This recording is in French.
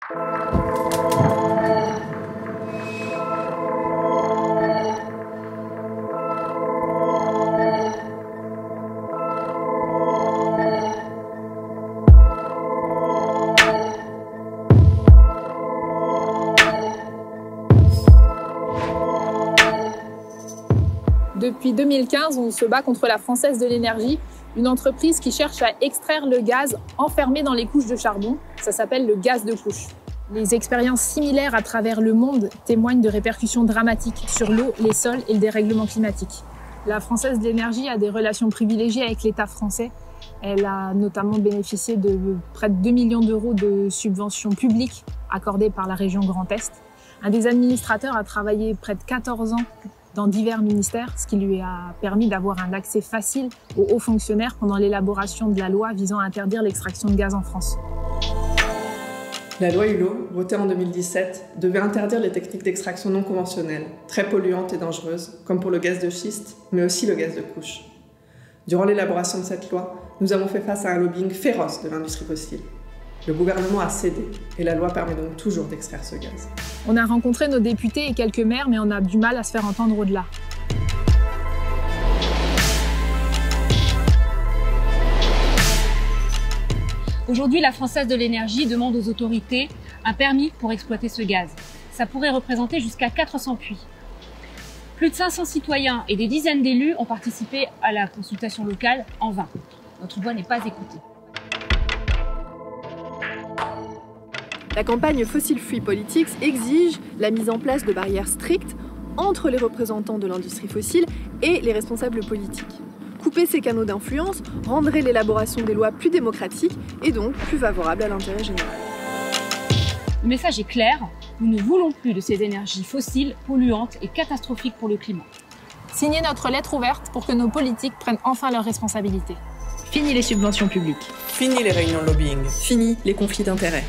Depuis 2015, on se bat contre la Française de l'énergie, une entreprise qui cherche à extraire le gaz enfermé dans les couches de charbon. Ça s'appelle le gaz de couche. Les expériences similaires à travers le monde témoignent de répercussions dramatiques sur l'eau, les sols et le dérèglement climatique. La Française de l'énergie a des relations privilégiées avec l'État français. Elle a notamment bénéficié de près de 2 millions d'euros de subventions publiques accordées par la région Grand Est. Un des administrateurs a travaillé près de 14 ans dans divers ministères, ce qui lui a permis d'avoir un accès facile aux hauts fonctionnaires pendant l'élaboration de la loi visant à interdire l'extraction de gaz en France. La loi Hulot, votée en 2017, devait interdire les techniques d'extraction non conventionnelles, très polluantes et dangereuses, comme pour le gaz de schiste, mais aussi le gaz de couche. Durant l'élaboration de cette loi, nous avons fait face à un lobbying féroce de l'industrie fossile. Le gouvernement a cédé et la loi permet donc toujours d'extraire ce gaz. On a rencontré nos députés et quelques maires, mais on a du mal à se faire entendre au-delà. Aujourd'hui, la Française de l'énergie demande aux autorités un permis pour exploiter ce gaz. Ça pourrait représenter jusqu'à 400 puits. Plus de 500 citoyens et des dizaines d'élus ont participé à la consultation locale en vain. Notre voix n'est pas écoutée. La campagne Fossil Free Politics exige la mise en place de barrières strictes entre les représentants de l'industrie fossile et les responsables politiques. Couper ces canaux d'influence rendrait l'élaboration des lois plus démocratique et donc plus favorable à l'intérêt général. Le message est clair, nous ne voulons plus de ces énergies fossiles polluantes et catastrophiques pour le climat. Signez notre lettre ouverte pour que nos politiques prennent enfin leurs responsabilités. Fini les subventions publiques. Fini les réunions de lobbying. Fini les conflits d'intérêts.